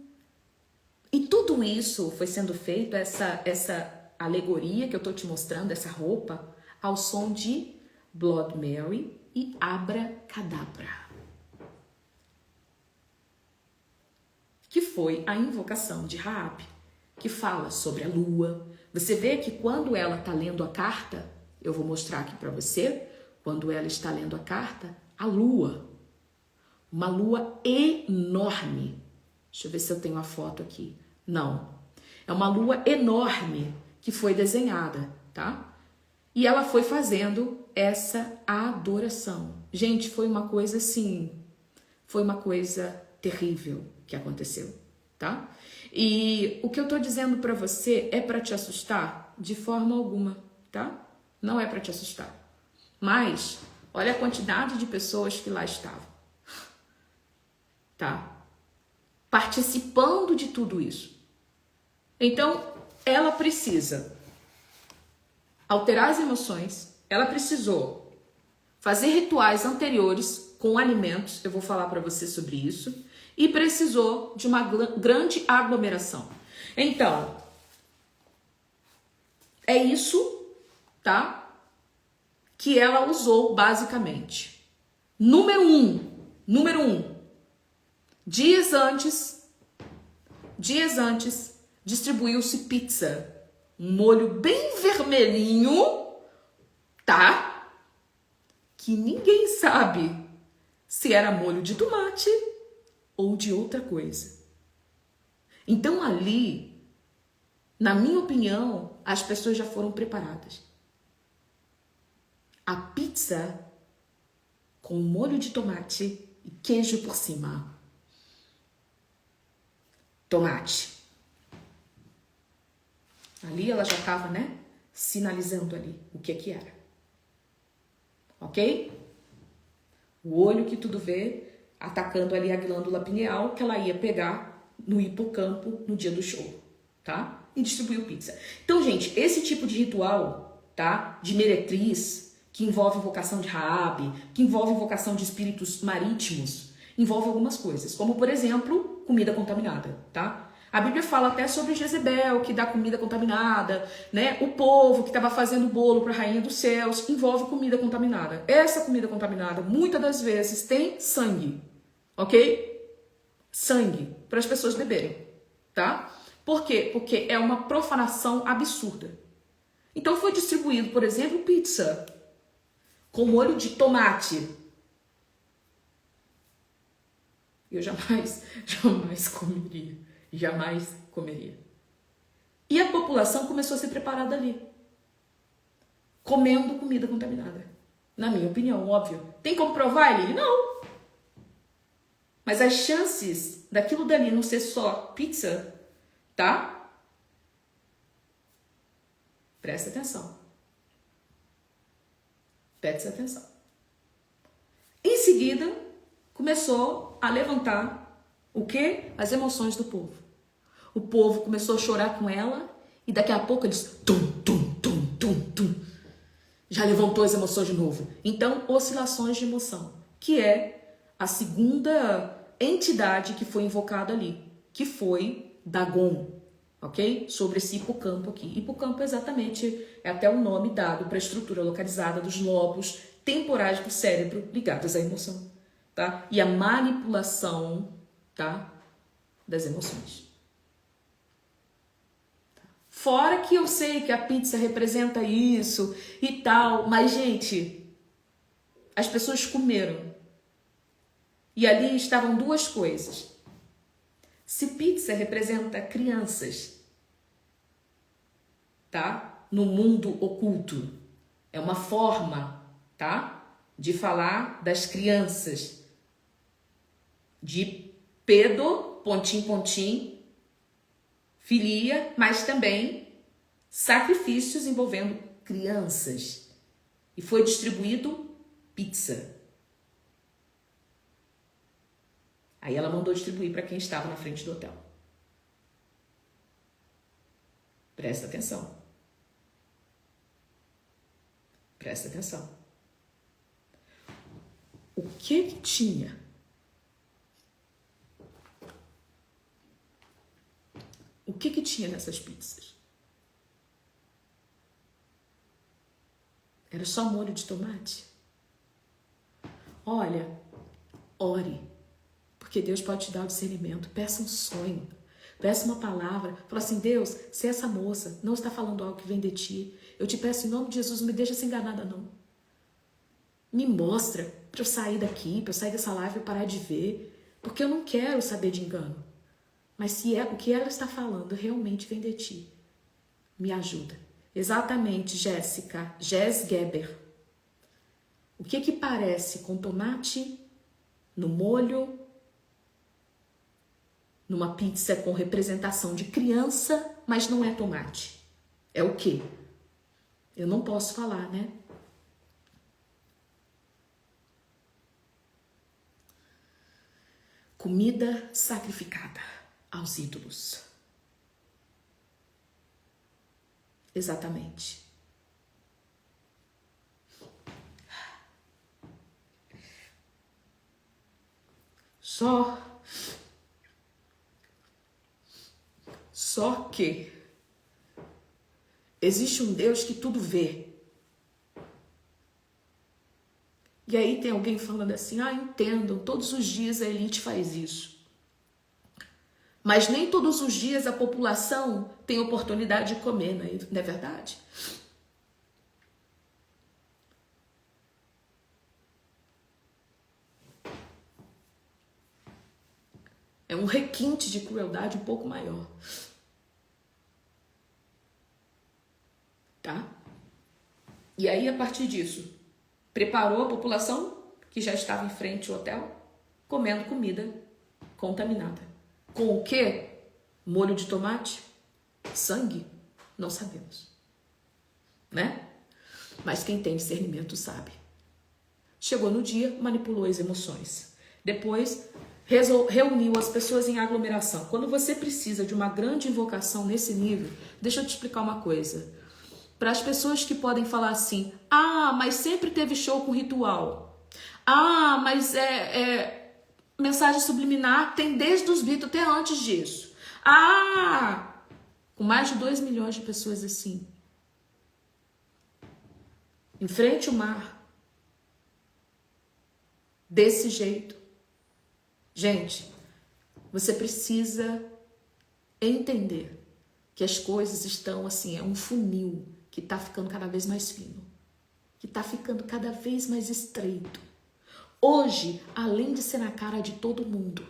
Speaker 2: E tudo isso foi sendo feito, essa alegoria que eu estou te mostrando, essa roupa, ao som de Blood Mary e Abracadabra, que foi a invocação de Raabe, que fala sobre a lua. Você vê que quando ela está lendo a carta, eu vou mostrar aqui para você, quando ela está lendo a carta, a lua, uma lua enorme. Deixa eu ver se eu tenho a foto aqui. Não, é uma lua enorme que foi desenhada, tá? E ela foi fazendo essa adoração. Gente, foi uma coisa assim, foi uma coisa terrível que aconteceu, tá? E o que eu tô dizendo pra você é pra te assustar? De forma alguma, tá? Não é pra te assustar. Mas, olha a quantidade de pessoas que lá estavam, tá? Participando de tudo isso. Então, ela precisa alterar as emoções, ela precisou fazer rituais anteriores com alimentos, eu vou falar para você sobre isso, e precisou de uma grande aglomeração. Então, é isso, tá? Que ela usou basicamente. Número um, dias antes, distribuiu-se pizza, um molho bem vermelhinho, tá? Que ninguém sabe se era molho de tomate ou de outra coisa. Então ali, na minha opinião, as pessoas já foram preparadas. A pizza com molho de tomate e queijo por cima. Tomate. Ali ela já estava, né, sinalizando ali o que era. Ok? O olho que tudo vê, atacando ali a glândula pineal, que ela ia pegar no hipocampo no dia do show, tá? E distribuiu pizza. Então, gente, esse tipo de ritual, tá, de meretriz, que envolve invocação de Raabe, que envolve invocação de espíritos marítimos, envolve algumas coisas, como, por exemplo, comida contaminada, tá? A Bíblia fala até sobre Jezebel, que dá comida contaminada, né? O povo que estava fazendo bolo para a rainha dos céus, envolve comida contaminada. Essa comida contaminada, muitas das vezes, tem sangue, ok? Sangue, para as pessoas beberem, tá? Por quê? Porque é uma profanação absurda. Então foi distribuído, por exemplo, pizza com molho de tomate. Eu jamais comeria. Jamais comeria. E a população começou a ser preparada ali, comendo comida contaminada. Na minha opinião, óbvio. Tem como provar ele? Não. Mas as chances daquilo dali não ser só pizza, tá? Presta atenção. Presta atenção. Em seguida, começou a levantar o quê? As emoções do povo. O povo começou a chorar com ela e daqui a pouco eles tum, tum, tum, Já levantou as emoções de novo. Então, oscilações de emoção, que é a segunda entidade que foi invocada ali, que foi Dagon, ok? Sobre esse hipocampo aqui. Hipocampo exatamente é até o nome dado para a estrutura localizada dos lobos temporais do cérebro ligados à emoção, tá? E a manipulação, tá? Das emoções. Fora que eu sei que a pizza representa isso e tal, mas, gente, as pessoas comeram. E ali estavam duas coisas. Se pizza representa crianças, tá? No mundo oculto, é uma forma, tá? De falar das crianças. De pedo, pontinho, pontinho, filia, mas também sacrifícios envolvendo crianças. E foi distribuído pizza. Aí ela mandou distribuir para quem estava na frente do hotel. Presta atenção. Presta atenção. O que tinha? O que tinha nessas pizzas? Era só molho de tomate? Olha, ore, porque Deus pode te dar o discernimento. Peça um sonho, peça uma palavra. Fala assim, Deus, se essa moça não está falando algo que vem de ti, eu te peço em nome de Jesus, não me deixa ser enganada não. Me mostra para eu sair daqui, para eu sair dessa live e parar de ver, porque eu não quero saber de engano. Mas se é o que ela está falando realmente vem de ti, me ajuda. Exatamente, Jéssica, Jess Geber. O que parece com tomate no molho, numa pizza com representação de criança, mas não é tomate? É o quê? Eu não posso falar, né? Comida sacrificada aos ídolos. Exatamente. Só que existe um Deus que tudo vê. E aí tem alguém falando assim, entendam, todos os dias a elite faz isso. Mas nem todos os dias a população tem oportunidade de comer, não é verdade? É um requinte de crueldade um pouco maior. Tá? E aí, a partir disso, preparou a população que já estava em frente ao hotel, comendo comida contaminada. Com o quê? Molho de tomate? Sangue? Não sabemos. Né? Mas quem tem discernimento sabe. Chegou no dia, manipulou as emoções. Depois, reuniu as pessoas em aglomeração. Quando você precisa de uma grande invocação nesse nível, deixa eu te explicar uma coisa. Para as pessoas que podem falar assim, mas sempre teve show com ritual. Mas mensagem subliminar tem desde os Beatles até antes disso. Com mais de 2 milhões de pessoas assim. Em frente ao mar. Desse jeito. Gente, você precisa entender que as coisas estão assim, é um funil que está ficando cada vez mais fino, que está ficando cada vez mais estreito. Hoje, além de ser na cara de todo mundo,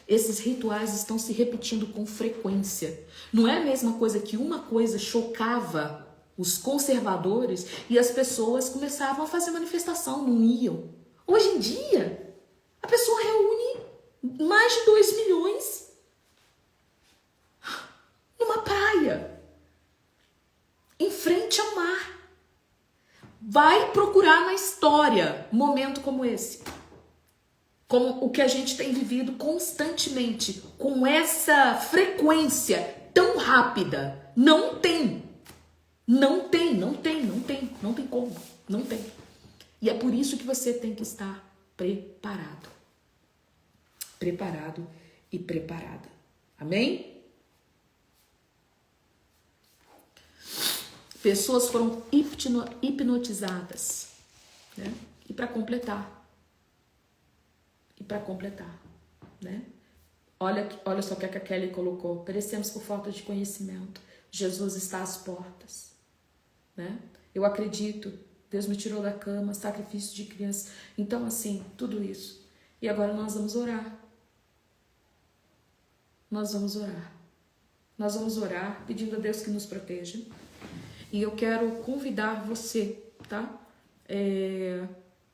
Speaker 2: esses rituais estão se repetindo com frequência. Não é a mesma coisa que uma coisa chocava os conservadores e as pessoas começavam a fazer manifestação, não iam. Hoje em dia, a pessoa reúne mais de 2 milhões numa praia, em frente ao mar. Vai procurar na história um momento como esse. Como o que a gente tem vivido constantemente, com essa frequência tão rápida. Não tem. Não tem como, não tem. E é por isso que você tem que estar preparado. Preparado e preparada. Amém? Pessoas foram hipnotizadas, né? E para completar, né? Olha só o que a Kelly colocou. Perecemos por falta de conhecimento. Jesus está às portas, né? Eu acredito. Deus me tirou da cama, sacrifício de criança. Então, assim, tudo isso. E agora nós vamos orar. Nós vamos orar pedindo a Deus que nos proteja. E eu quero convidar você, tá?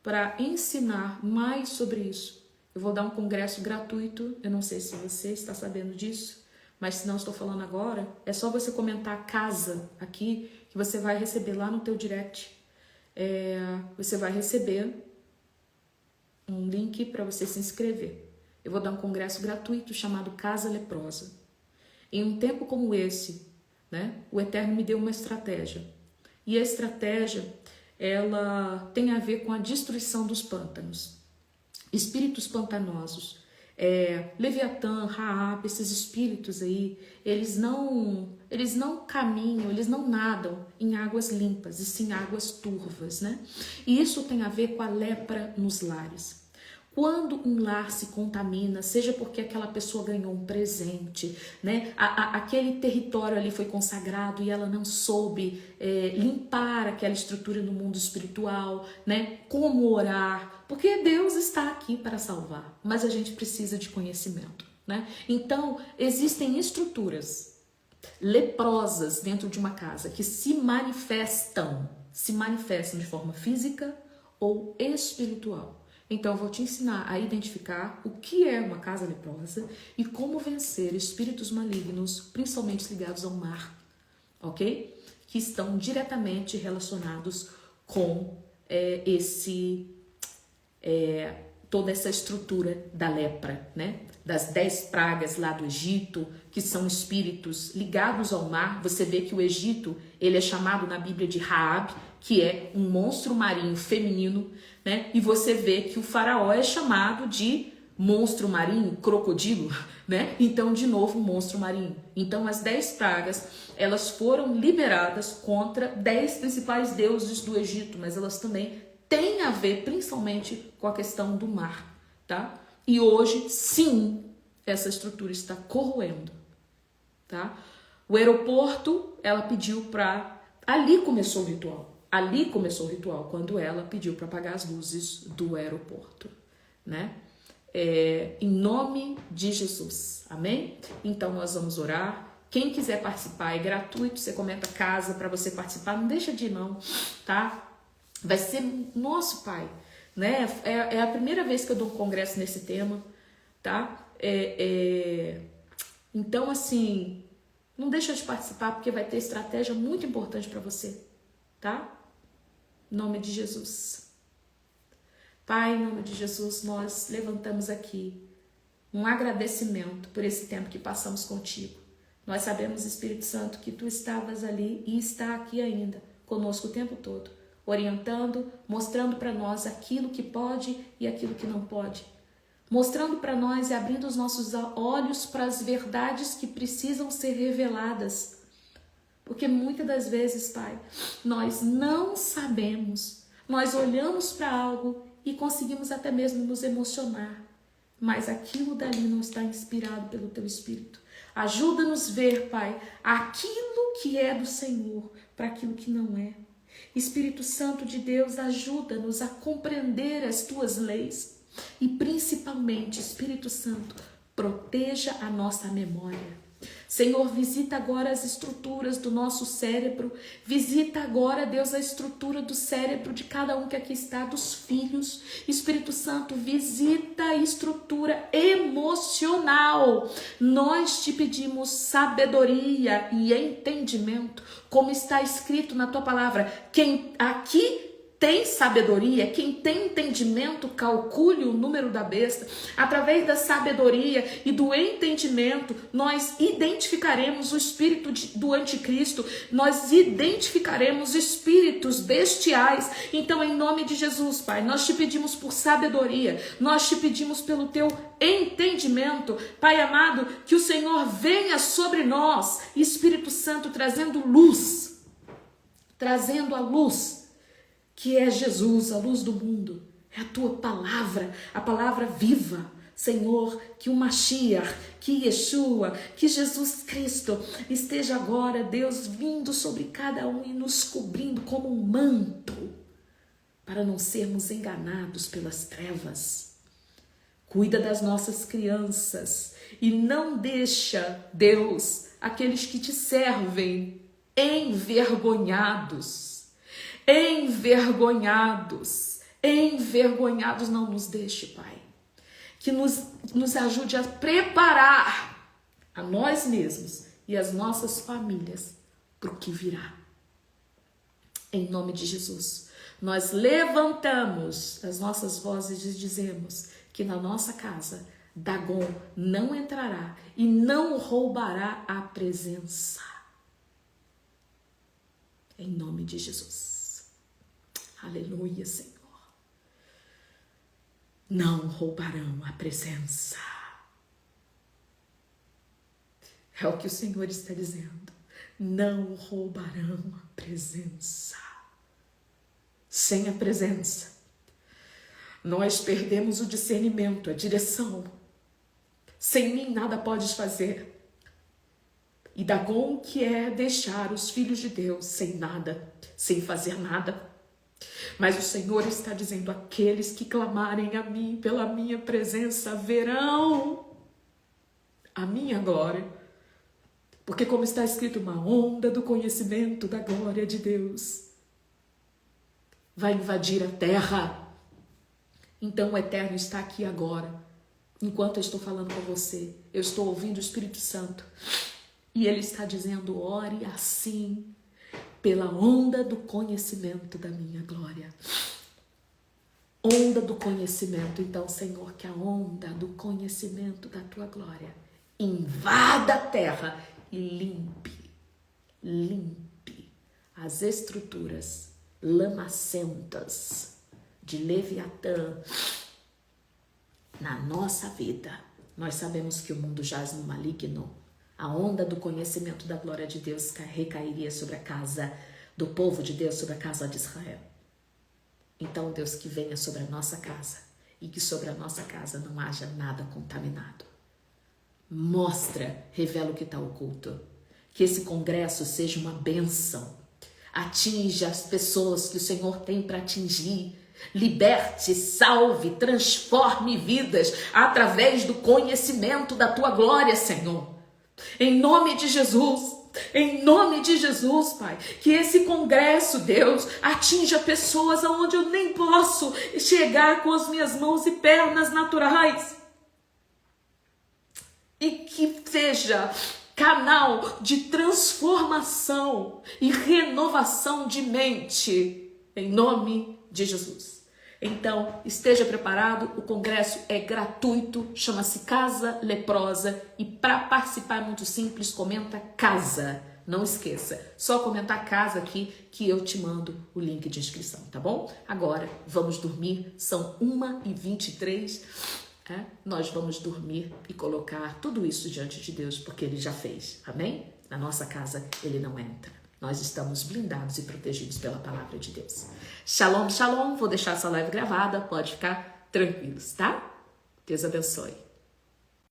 Speaker 2: Para ensinar mais sobre isso. Eu vou dar um congresso gratuito. Eu não sei se você está sabendo disso, mas se não estou falando agora, é só você comentar casa aqui que você vai receber lá no teu direct. Você vai receber um link para você se inscrever. Eu vou dar um congresso gratuito chamado Casa Leprosa. Em um tempo como esse, né, o Eterno me deu uma estratégia. E a estratégia, ela tem a ver com a destruição dos pântanos. Espíritos pantanosos. Leviatã, Raab, esses espíritos aí, eles não caminham, eles não nadam em águas limpas, e sim águas turvas, né? E isso tem a ver com a lepra nos lares. Quando um lar se contamina, seja porque aquela pessoa ganhou um presente, né? Aquele território ali foi consagrado e ela não soube limpar aquela estrutura no mundo espiritual, né? Como orar, porque Deus está aqui para salvar, mas a gente precisa de conhecimento, né? Então, existem estruturas leprosas dentro de uma casa que se manifestam de forma física ou espiritual. Então, eu vou te ensinar a identificar o que é uma casa leprosa e como vencer espíritos malignos, principalmente ligados ao mar, ok? Que estão diretamente relacionados com toda essa estrutura da lepra, né? Das 10 pragas lá do Egito, que são espíritos ligados ao mar. Você vê que o Egito, ele é chamado na Bíblia de Raab, que é um monstro marinho feminino, né? E você vê que o faraó é chamado de monstro marinho, crocodilo, né? Então, de novo, monstro marinho. Então, as 10 pragas, elas foram liberadas contra 10 principais deuses do Egito, mas elas também têm a ver, principalmente, com a questão do mar, tá? E hoje, sim, essa estrutura está corroendo, tá? O aeroporto, ela pediu para... Ali começou o ritual, quando ela pediu para apagar as luzes do aeroporto, né? Em nome de Jesus, amém? Então, nós vamos orar. Quem quiser participar, é gratuito, você comenta casa para você participar, não deixa de ir não, tá? Vai ser nosso Pai, né? É a primeira vez que eu dou um congresso nesse tema, tá? Então, assim, não deixa de participar, porque vai ter estratégia muito importante para você, tá? Em nome de Jesus. Pai, em nome de Jesus, nós levantamos aqui um agradecimento por esse tempo que passamos contigo. Nós sabemos, Espírito Santo, que tu estavas ali e está aqui ainda, conosco o tempo todo, orientando, mostrando para nós aquilo que pode e aquilo que não pode. Mostrando para nós e abrindo os nossos olhos para as verdades que precisam ser reveladas. Porque muitas das vezes, Pai, nós não sabemos. Nós olhamos para algo e conseguimos até mesmo nos emocionar. Mas aquilo dali não está inspirado pelo Teu Espírito. Ajuda-nos a ver, Pai, aquilo que é do Senhor para aquilo que não é. Espírito Santo de Deus, ajuda-nos a compreender as Tuas leis. E principalmente, Espírito Santo, proteja a nossa memória. Senhor, visita agora as estruturas do nosso cérebro. Visita agora, Deus, a estrutura do cérebro de cada um que aqui está, dos filhos. Espírito Santo, visita a estrutura emocional. Nós te pedimos sabedoria e entendimento, como está escrito na tua palavra. Quem aqui tem sabedoria, quem tem entendimento, calcule o número da besta. Através da sabedoria e do entendimento, nós identificaremos o espírito do anticristo, nós identificaremos espíritos bestiais. Então, em nome de Jesus, Pai, nós te pedimos por sabedoria, nós te pedimos pelo teu entendimento, Pai amado, que o Senhor venha sobre nós, Espírito Santo, trazendo luz, trazendo a luz, que é Jesus, a luz do mundo, é a tua palavra, a palavra viva, Senhor, que o Mashiach, que Yeshua, que Jesus Cristo esteja agora, Deus, vindo sobre cada um e nos cobrindo como um manto, para não sermos enganados pelas trevas. Cuida das nossas crianças e não deixa, Deus, aqueles que te servem envergonhados. Envergonhados, não nos deixe, Pai. Que nos ajude a preparar a nós mesmos e as nossas famílias para o que virá. Em nome de Jesus, nós levantamos as nossas vozes e dizemos que na nossa casa Dagon não entrará e não roubará a presença. Em nome de Jesus. Aleluia, Senhor. Não roubarão a presença. É o que o Senhor está dizendo. Não roubarão a presença. Sem a presença, nós perdemos o discernimento, a direção. Sem mim nada podes fazer. E Dagon quer deixar os filhos de Deus sem nada, sem fazer nada. Mas o Senhor está dizendo, aqueles que clamarem a mim pela minha presença verão a minha glória. Porque como está escrito, uma onda do conhecimento da glória de Deus vai invadir a terra. Então o Eterno está aqui agora. Enquanto eu estou falando com você, eu estou ouvindo o Espírito Santo. E ele está dizendo, ore assim, pela onda do conhecimento da minha glória. Onda do conhecimento. Então, Senhor, que a onda do conhecimento da tua glória invada a terra e limpe as estruturas lamacentas de Leviatã na nossa vida. Nós sabemos que o mundo jaz no maligno. A onda do conhecimento da glória de Deus recairia sobre a casa do povo de Deus, sobre a casa de Israel. Então, Deus, que venha sobre a nossa casa e que sobre a nossa casa não haja nada contaminado. Mostra, revela o que está oculto. Que esse congresso seja uma bênção. Atinja as pessoas que o Senhor tem para atingir. Liberte, salve, transforme vidas através do conhecimento da tua glória, Senhor. Em nome de Jesus, Pai, que esse congresso, Deus, atinja pessoas aonde eu nem posso chegar com as minhas mãos e pernas naturais. E que seja canal de transformação e renovação de mente, em nome de Jesus. Então, esteja preparado, o congresso é gratuito, chama-se Casa Leprosa e para participar é muito simples, comenta casa, não esqueça, só comentar casa aqui que eu te mando o link de inscrição, tá bom? Agora, vamos dormir, são 1h23, nós vamos dormir e colocar tudo isso diante de Deus, porque Ele já fez, amém? Na nossa casa Ele não entra. Nós estamos blindados e protegidos pela palavra de Deus. Shalom, shalom. Vou deixar essa live gravada. Pode ficar tranquilos, tá? Deus abençoe.